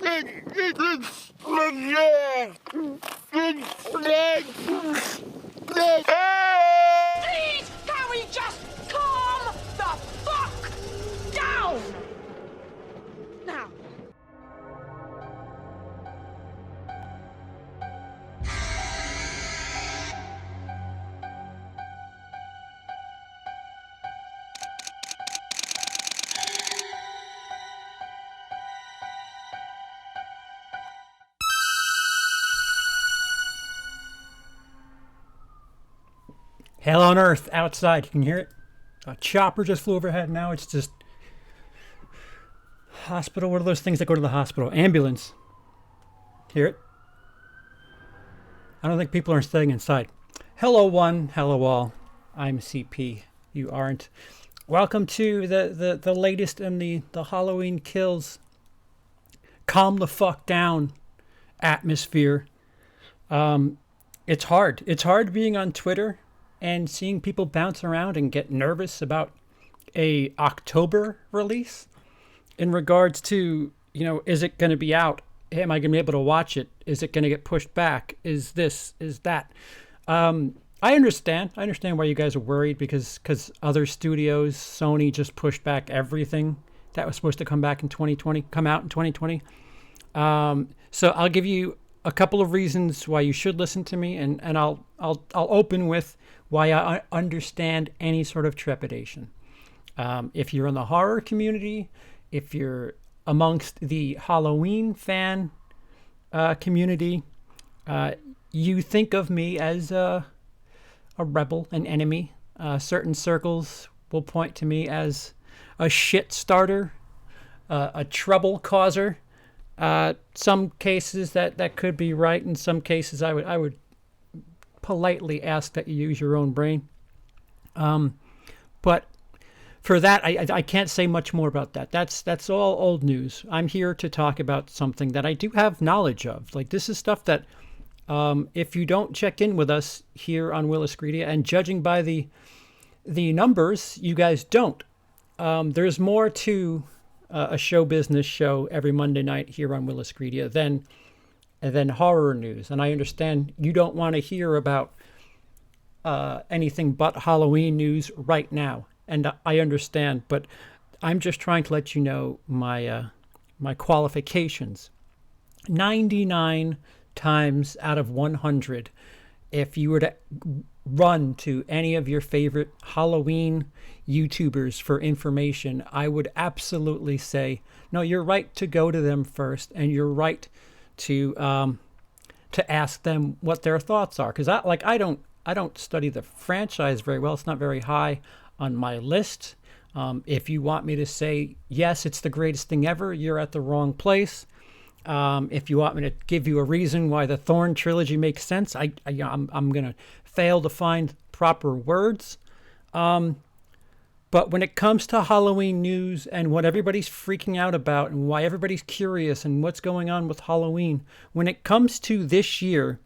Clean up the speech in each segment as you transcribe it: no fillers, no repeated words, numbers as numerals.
Please, can we just calm the fuck down? Now. Hell on earth outside. You can hear it. A chopper just flew overhead. Now it's just hospital. What are those things that go to the hospital? Ambulance. Hear it? I don't think people are staying inside. Hello one, hello all. I'm CP. You aren't. Welcome to the latest in the Halloween Kills calm the fuck down atmosphere. It's hard. It's hard being on Twitter and seeing people bounce around and get nervous about a October release in regards to, is it going to be out? Am I going to be able to watch it? Is it going to get pushed back? Is this, is that? I understand. I understand why you guys are worried because other studios, Sony just pushed back everything that was supposed to come out in 2020. So I'll give you a couple of reasons why you should listen to me, and I'll open with why I understand any sort of trepidation. If you're in the horror community, if you're amongst the Halloween fan community, you think of me as a rebel, an enemy. Certain circles will point to me as a shit starter, a trouble causer. Some cases that could be right. In some cases, I would politely ask that you use your own brain. But for that, I can't say much more about that. That's all old news. I'm here to talk about something that I do have knowledge of. Like, this is stuff that if you don't check in with us here on WILIscredia, and judging by the numbers, you guys don't. There's more to a show business show every Monday night here on WILIscredia than horror news. And I understand you don't want to hear about anything but Halloween news right now. And I understand, but I'm just trying to let you know my qualifications. 99 times out of 100, if you were to run to any of your favorite Halloween YouTubers for information, I would absolutely say, no, you're right to go to them first, and you're right to ask them what their thoughts are. Because I don't study the franchise very well. It's not very high on my list. If you want me to say yes, it's the greatest thing ever, you're at the wrong place. If you want me to give you a reason why the Thorn trilogy makes sense, I'm gonna fail to find proper words. But when it comes to Halloween news and what everybody's freaking out about and why everybody's curious and what's going on with Halloween, when it comes to this year,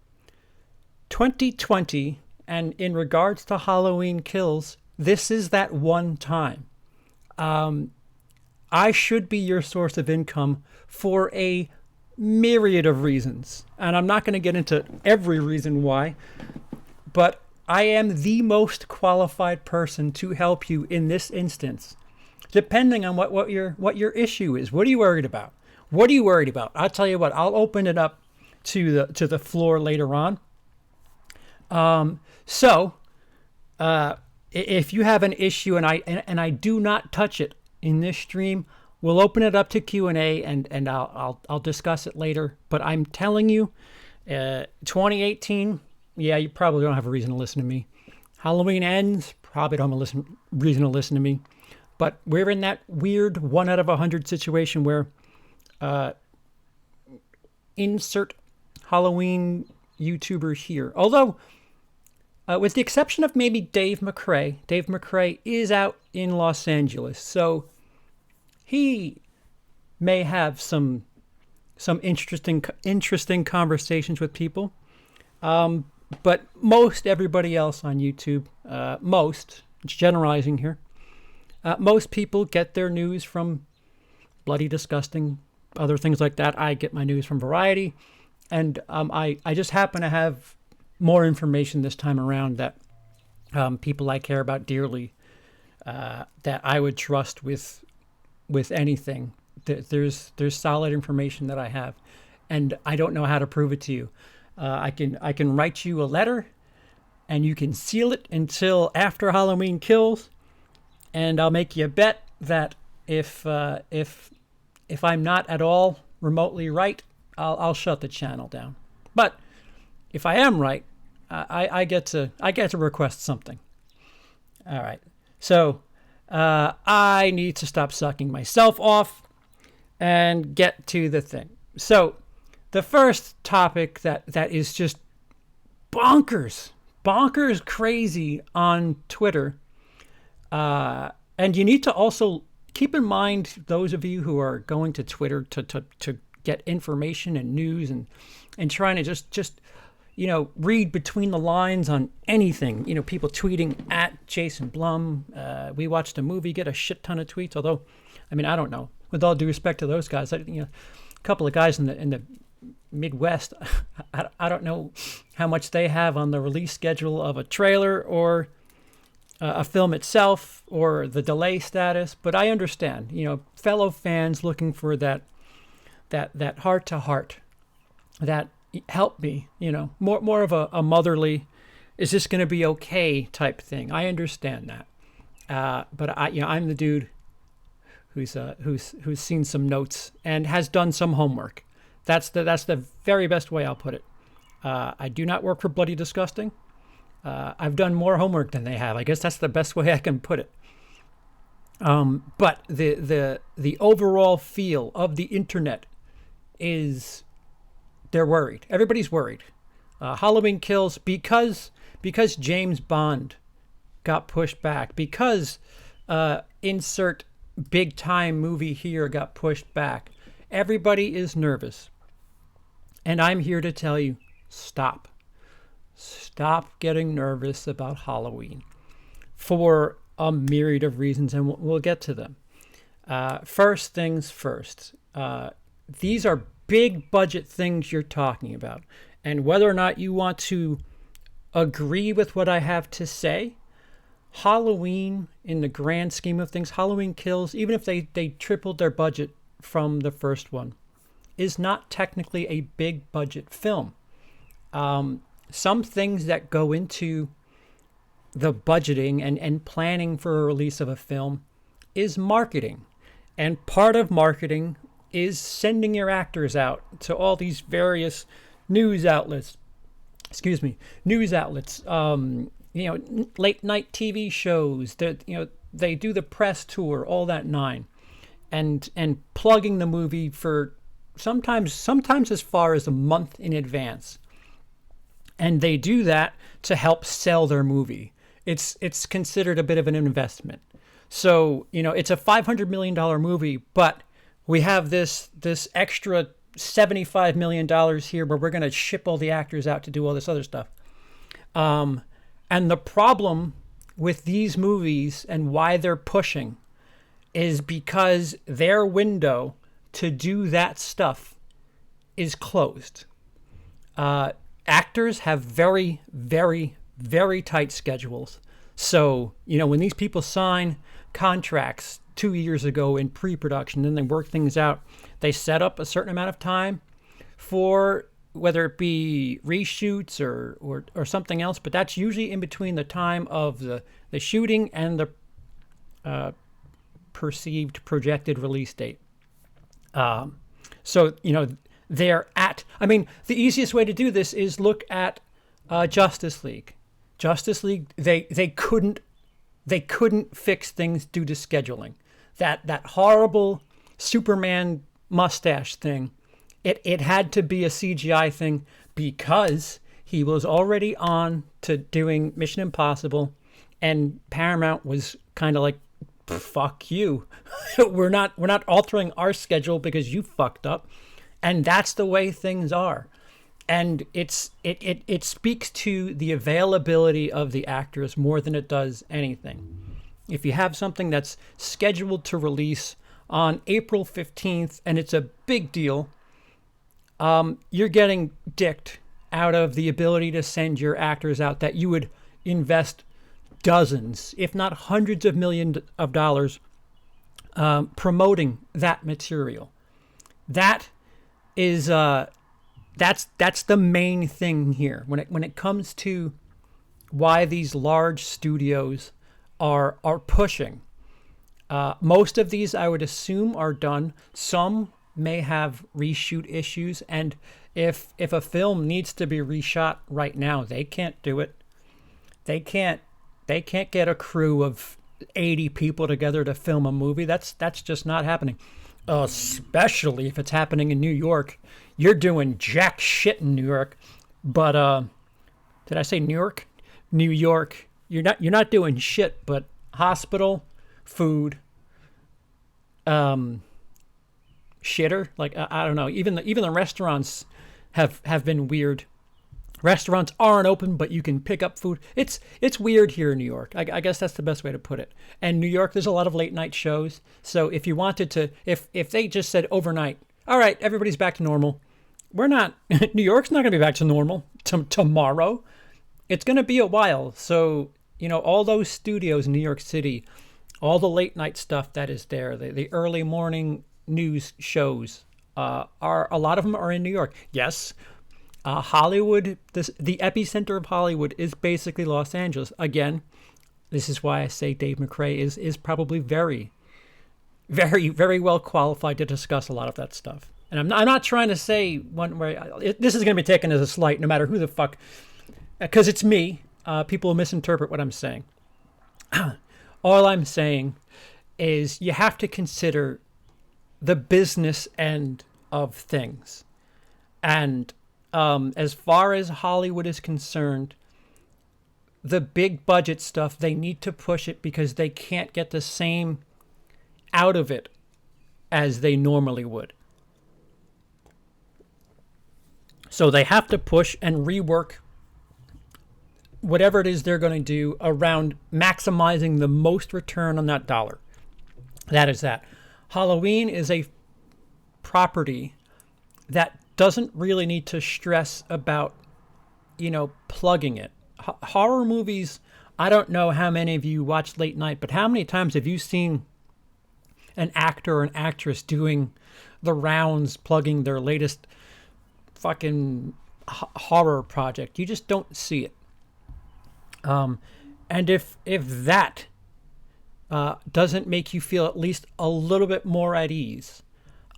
2020, and in regards to Halloween Kills, this is that one time. I should be your source of income for a myriad of reasons. And I'm not going to get into every reason why, but I am the most qualified person to help you in this instance, depending on what your issue is. What are you worried about? What are you worried about? I'll tell you what, I'll open it up to the floor later on. So if you have an issue and I do not touch it in this stream, we'll open it up to Q&A and I'll discuss it later. But I'm telling you, 2018, yeah, you probably don't have a reason to listen to me. Halloween ends, probably don't have a reason to listen to me. But we're in that weird 1 out of 100 situation where insert Halloween YouTuber here. Although, with the exception of maybe Dave McCrae is out in Los Angeles, so he may have some interesting conversations with people. But most everybody else on YouTube, it's generalizing here, most people get their news from bloody disgusting other things like that. I get my news from Variety, and I just happen to have more information this time around that people I care about dearly, that I would trust with anything. There's solid information that I have, and I don't know how to prove it to you. I can write you a letter, and you can seal it until after Halloween Kills, and I'll make you a bet that if I'm not at all remotely right, I'll shut the channel down. But if I am right, I get to request something. All right. So I need to stop sucking myself off and get to the thing. So the first topic that is just bonkers crazy on Twitter, and you need to also keep in mind, those of you who are going to Twitter to get information and news and trying to just read between the lines on anything. People tweeting at Jason Blum. We watched a movie, get a shit ton of tweets. Although, I mean, I don't know. With all due respect to those guys, a couple of guys in the Midwest, I don't know how much they have on the release schedule of a trailer or a film itself or the delay status. But I understand, fellow fans looking for that heart to heart, that help me, more of a motherly, is this going to be okay type thing. I understand that. But I'm the dude who's seen some notes and has done some homework. That's the very best way I'll put it. I do not work for Bloody Disgusting. I've done more homework than they have. I guess that's the best way I can put it. But the overall feel of the internet is they're worried. Everybody's worried. Halloween Kills, because James Bond got pushed back, because insert big time movie here got pushed back. Everybody is nervous. And I'm here to tell you, stop. Stop getting nervous about Halloween for a myriad of reasons, and we'll get to them. First things first. These are big budget things you're talking about. And whether or not you want to agree with what I have to say, Halloween, in the grand scheme of things, Halloween Kills, even if they tripled their budget from the first one, is not technically a big budget film. Some things that go into the budgeting and planning for a release of a film is marketing. And part of marketing is sending your actors out to all these various news outlets, late night TV shows that, they do the press tour, all that nine, and plugging the movie for sometimes as far as a month in advance. And they do that to help sell their movie. It's considered a bit of an investment. So, it's a $500 million movie, but we have this extra $75 million here where we're going to ship all the actors out to do all this other stuff. And the problem with these movies and why they're pushing is because their window to do that stuff is closed. Actors have very, very, very tight schedules. So, when these people sign contracts 2 years ago in pre-production, then they work things out, they set up a certain amount of time for whether it be reshoots or something else, but that's usually in between the time of the shooting and the perceived projected release date. So, they're at, the easiest way to do this is look at Justice League. Justice League, they couldn't fix things due to scheduling. That horrible Superman mustache thing, it had to be a CGI thing because he was already on to doing Mission Impossible, and Paramount was kind of like, fuck you. we're not altering our schedule because you fucked up. And that's the way things are. And it speaks to the availability of the actors more than it does anything. If you have something that's scheduled to release on April 15th, and it's a big deal. You're getting dicked out of the ability to send your actors out that you would invest dozens, if not hundreds of millions of dollars promoting that material. That is that's the main thing here when it comes to why these large studios are pushing. Most of these, I would assume, are done. Some may have reshoot issues, and if a film needs to be reshot right now, they can't do it. They can't get a crew of 80 people together to film a movie. That's just not happening. Especially if it's happening in New York. You're doing jack shit in New York. But did I say New York? New York. You're not doing shit, but hospital, food, shitter. Like I don't know. Even the restaurants have been weird. Restaurants aren't open, but you can pick up food. It's weird here in New York. I guess that's the best way to put it. And New York, there's a lot of late night shows. So if you wanted to, if they just said overnight, all right, everybody's back to normal. We're not. New York's not going to be back to normal tomorrow. It's going to be a while. So all those studios in New York City, all the late night stuff that is there, the early morning news shows, a lot of them are in New York. Yes. Hollywood, the epicenter of Hollywood is basically Los Angeles. Again, this is why I say Dave McRae is probably very, very, very well qualified to discuss a lot of that stuff. And I'm not trying to say one way. This is going to be taken as a slight, no matter who the fuck, because it's me. People misinterpret what I'm saying. All I'm saying is you have to consider the business end of things, and as far as Hollywood is concerned, the big budget stuff, they need to push it because they can't get the same out of it as they normally would. So they have to push and rework whatever it is they're going to do around maximizing the most return on that dollar. That is that. Halloween is a property that doesn't really need to stress about, plugging it. Horror movies, I don't know how many of you watch late night, but how many times have you seen an actor or an actress doing the rounds, plugging their latest fucking horror project? You just don't see it. And if that doesn't make you feel at least a little bit more at ease,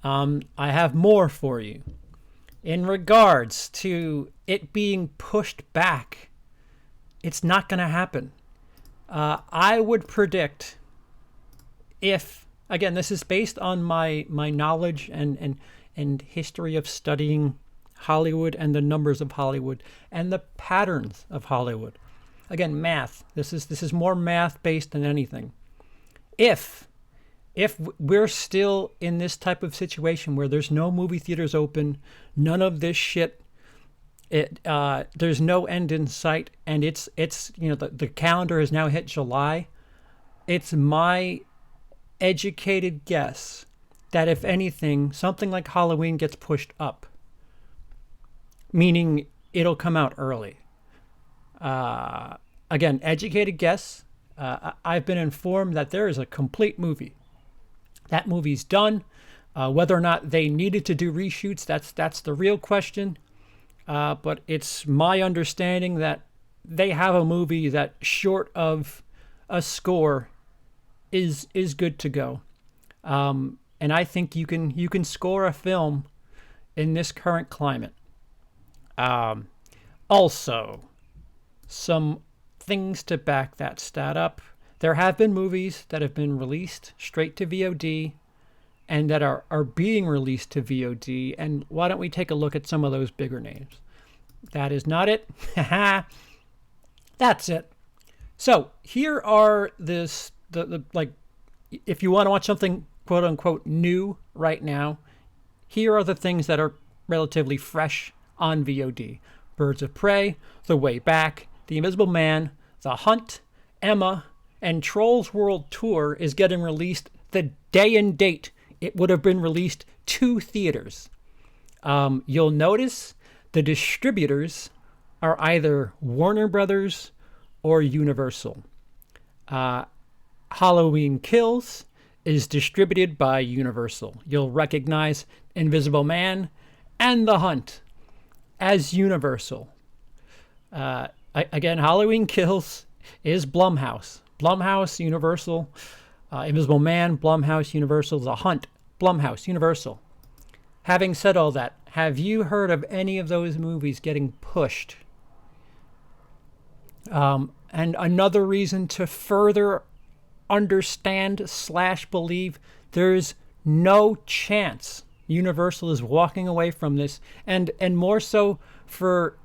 I have more for you. In regards to it being pushed back, it's not going to happen. I would predict, if, again, this is based on my knowledge and history of studying Hollywood and the numbers of Hollywood and the patterns of Hollywood. Again, math. This is more math based than anything. If we're still in this type of situation where there's no movie theaters open, none of this shit, there's no end in sight, and it's the calendar has now hit July, it's my educated guess that if anything, something like Halloween gets pushed up, meaning it'll come out early. Again, educated guess. I've been informed that there is a complete movie. That movie's done. Whether or not they needed to do reshoots, that's the real question. But it's my understanding that they have a movie that, short of a score, is good to go. And I think you can score a film in this current climate. Also, some things to back that stat up. There have been movies that have been released straight to VOD and that are being released to VOD. And why don't we take a look at some of those bigger names? That is not it. That's it. So here are the like, if you want to watch something quote unquote new right now, here are the things that are relatively fresh on VOD. Birds of Prey, The Way Back, The Invisible Man, The Hunt, Emma, and Trolls World Tour is getting released the day and date it would have been released to theaters. You'll notice the distributors are either Warner Brothers or Universal. Halloween Kills is distributed by Universal. You'll recognize Invisible Man and The Hunt as Universal. Again, Halloween Kills is Blumhouse. Blumhouse, Universal. Invisible Man, Blumhouse, Universal. The Hunt, Blumhouse, Universal. Having said all that, have you heard of any of those movies getting pushed? And another reason to further understand / believe there's no chance Universal is walking away from this, and more so for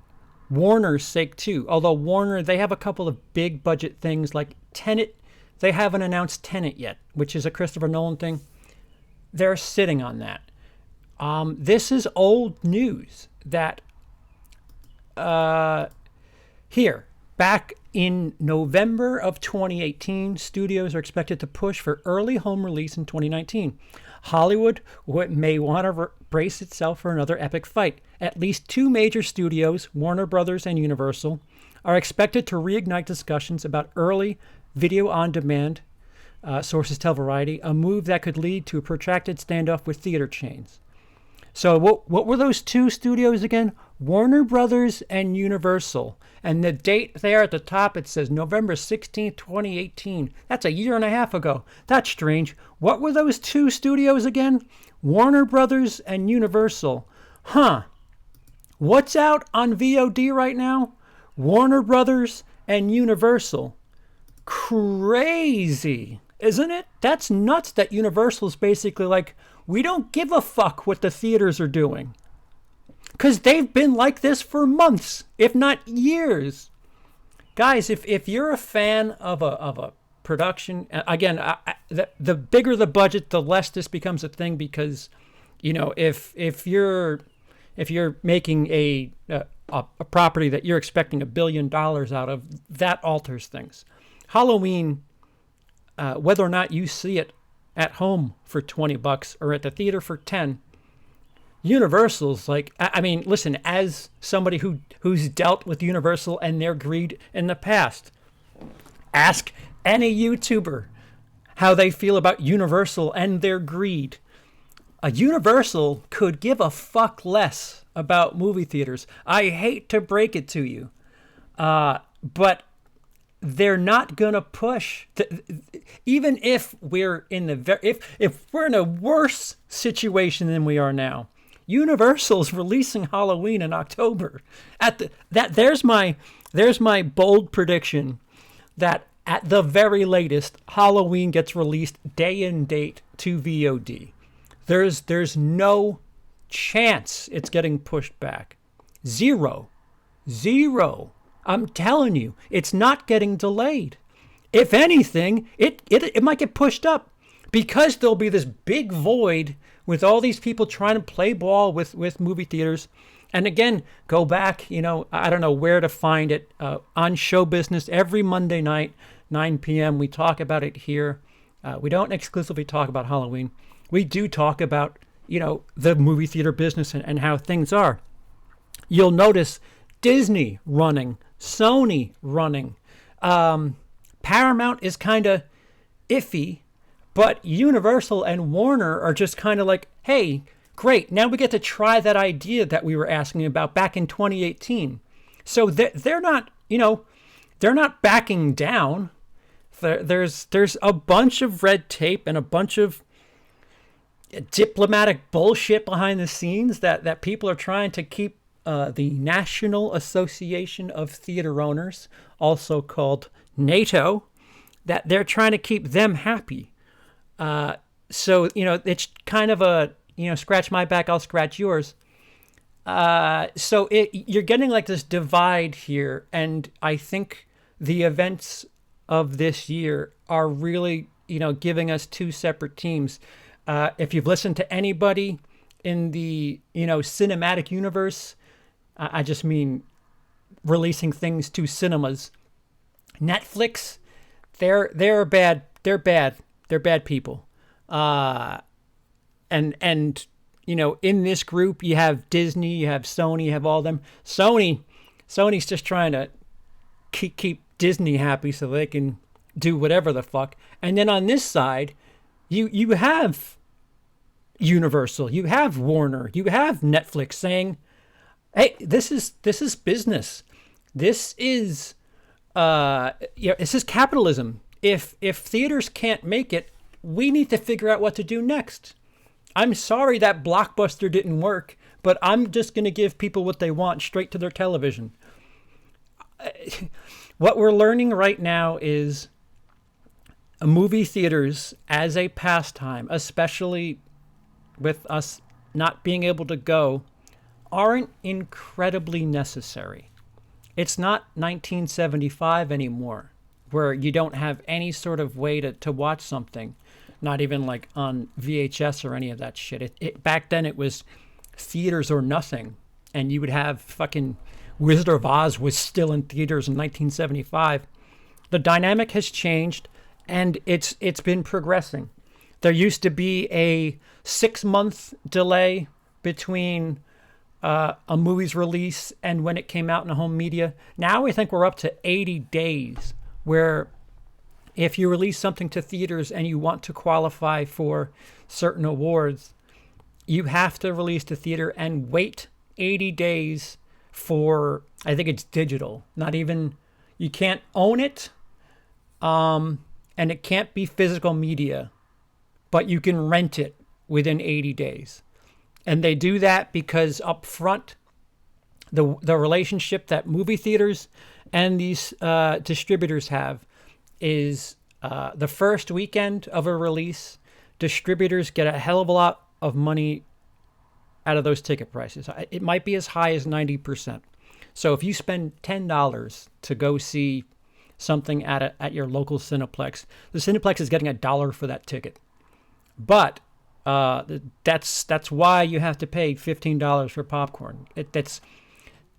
Warner's sake too. Although Warner, they have a couple of big budget things like Tenet. They haven't announced Tenet yet, which is a Christopher Nolan thing. They're sitting on that. This is old news that here, back in November of 2018, studios are expected to push for early home release in 2019. Hollywood may want to brace itself for another epic fight. At least two major studios, Warner Brothers and Universal, are expected to reignite discussions about early video on demand, sources tell Variety, a move that could lead to a protracted standoff with theater chains. So what were those two studios again? Warner Brothers and Universal. And the date there at the top, it says November 16th, 2018. That's a year and a half ago. That's strange. What were those two studios again? Warner Brothers and Universal. Huh. What's out on VOD right now? Warner Brothers and Universal. Crazy, isn't it? That's nuts that Universal's basically like, we don't give a fuck what the theaters are doing. Because they've been like this for months, if not years. Guys, if you're a fan of a production, again, the bigger the budget, the less this becomes a thing, because, you know, if you're making a property that you're expecting $1 billion out of, that alters things. Halloween, whether or not you see it at home for $20 or at the theater for $10, Universal's like, I mean, listen, as somebody who's dealt with Universal and their greed in the past, ask any YouTuber how they feel about Universal and their greed. A Universal could give a fuck less about movie theaters. I hate to break it to you, but they're not gonna push. Even if we're in if we're in a worse situation than we are now, Universal's releasing Halloween in October. There's my bold prediction that at the very latest, Halloween gets released day and date to VOD. There's no chance it's getting pushed back. Zero. I'm telling you, it's not getting delayed. If anything, it might get pushed up, because there'll be this big void with all these people trying to play ball with movie theaters. And again, go back, I don't know where to find it, on Show Business every Monday night, 9 p.m. We talk about it here. We don't exclusively talk about Halloween. We do talk about, the movie theater business and how things are. You'll notice Disney running, Sony running. Paramount is kind of iffy, but Universal and Warner are just kind of like, hey, great, now we get to try that idea that we were asking about back in 2018. So they're not, they're not backing down. There's a bunch of red tape and a bunch of diplomatic bullshit behind the scenes that people are trying to keep the National Association of Theater Owners, also called NATO, that they're trying to keep them happy. So, it's kind of a, scratch my back, I'll scratch yours. So you're getting like this divide here. And I think the events of this year are really, giving us two separate teams. If you've listened to anybody in the, cinematic universe, I just mean releasing things to cinemas, Netflix, they're bad. They're bad people. And in this group you have Disney, you have Sony, you have all them. Sony's just trying to keep Disney happy so they can do whatever the fuck. And then on this side, you have Universal, you have Warner, you have Netflix saying, "Hey, this is business. This is this is capitalism. If theaters can't make it, we need to figure out what to do next. I'm sorry that Blockbuster didn't work, but I'm just going to give people what they want straight to their television." What we're learning right now is movie theaters as a pastime, especially with us not being able to go, aren't incredibly necessary. It's not 1975 anymore, where you don't have any sort of way to watch something, not even like on VHS or any of that shit. Back then it was theaters or nothing, and you would have fucking Wizard of Oz was still in theaters in 1975. The dynamic has changed, and it's been progressing. There used to be a 6-month delay between a movie's release and when it came out in the home media. Now I think we're up to 80 days, where if you release something to theaters and you want to qualify for certain awards, you have to release to theater and wait 80 days for, I think it's digital, not even, you can't own it, and it can't be physical media, but you can rent it within 80 days. And they do that because up front, the relationship that movie theaters and these distributors have is the first weekend of a release, distributors get a hell of a lot of money out of those ticket prices. It might be as high as 90%. So if you spend $10 to go see something at your local Cineplex, the Cineplex is getting $1 for that ticket. But that's why you have to pay $15 for popcorn.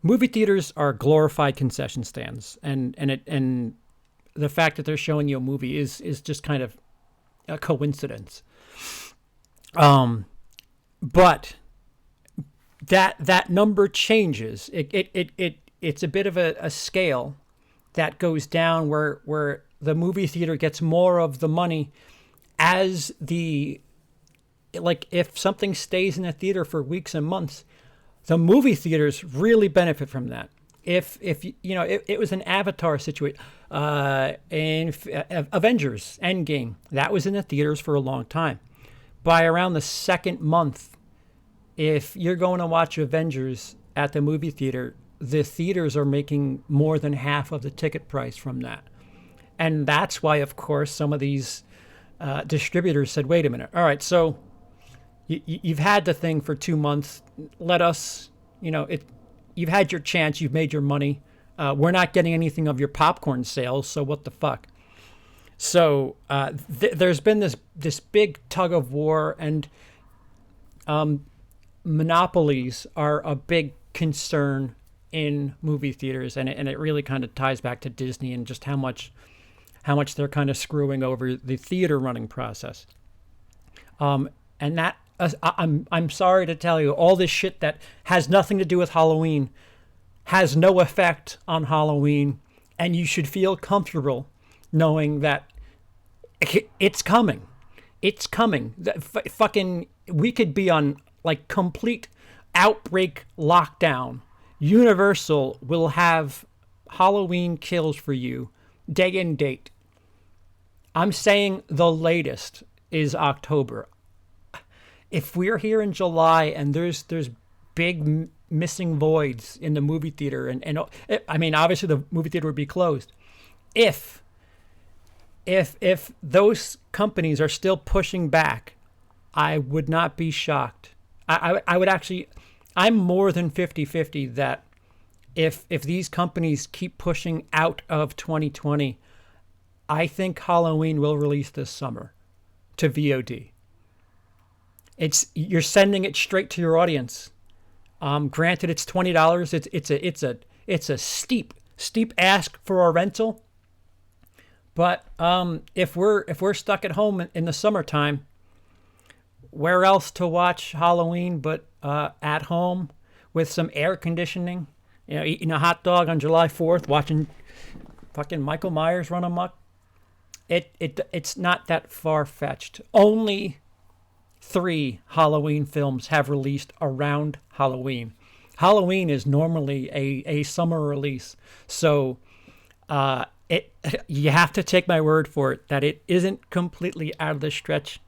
Movie theaters are glorified concession stands, and the fact that they're showing you a movie is just kind of a coincidence. But that number changes. It's a bit of a scale that goes down where the movie theater gets more of the money as if something stays in the theater for weeks and months, the movie theaters really benefit from that. If it was an Avatar situation, in Avengers Endgame, that was in the theaters for a long time. By around the second month, if you're going to watch Avengers at the movie theater, the theaters are making more than half of the ticket price from that. And that's why, of course, some of these distributors said, wait a minute, all right, so you've had the thing for 2 months. Let us, you've had your chance, you've made your money. We're not getting anything of your popcorn sales, so what the fuck? So there's been this big tug of war, and monopolies are a big concern in movie theaters, and it really kind of ties back to Disney and just how much they're kind of screwing over the theater running process. And that I'm sorry to tell you, all this shit that has nothing to do with Halloween has no effect on Halloween, and you should feel comfortable knowing that it's coming. It's coming. Fucking, we could be on like complete outbreak lockdown. Universal will have Halloween Kills for you day and date. I'm saying the latest is October. If we're here in July and there's big missing voids in the movie theater, and I mean, obviously the movie theater would be closed. If those companies are still pushing back, I would not be shocked. I would actually, I'm more than 50-50 that if these companies keep pushing out of 2020, I think Halloween will release this summer to VOD. You're sending it straight to your audience. Granted, it's $20. It's a steep ask for a rental. But if we're stuck at home in the summertime, where else to watch Halloween but at home with some air conditioning? You know, eating a hot dog on July 4th, watching fucking Michael Myers run amok. It's not that far-fetched. Only 3 Halloween films have released around Halloween. Halloween is normally a summer release, so you have to take my word for it that it isn't completely out of the stretch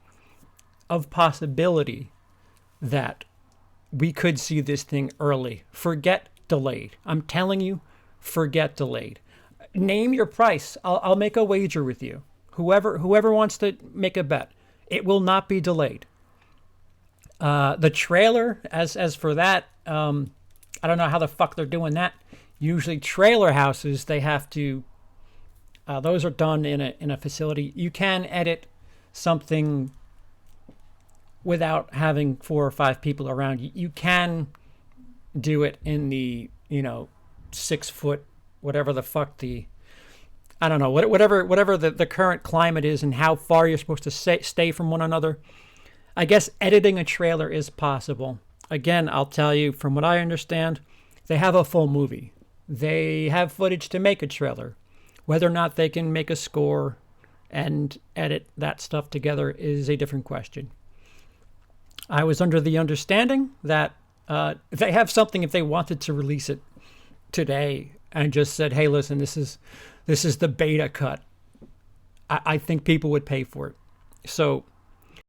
of possibility that we could see this thing early. Forget delayed. I'm telling you, forget delayed. Name your price. I'll make a wager with you. Whoever wants to make a bet, it will not be delayed. The trailer, as for that, I don't know how the fuck they're doing that. Usually trailer houses, they have to, those are done in a facility. You can edit something without having 4 or 5 people around. You can do it in the, 6 foot, whatever the fuck I don't know, whatever the current climate is and how far you're supposed to stay from one another. I guess editing a trailer is possible. Again, I'll tell you, from what I understand, they have a full movie. They have footage to make a trailer. Whether or not they can make a score and edit that stuff together is a different question. I was under the understanding that they have something if they wanted to release it today and just said, hey, listen, this is the beta cut. I think people would pay for it. So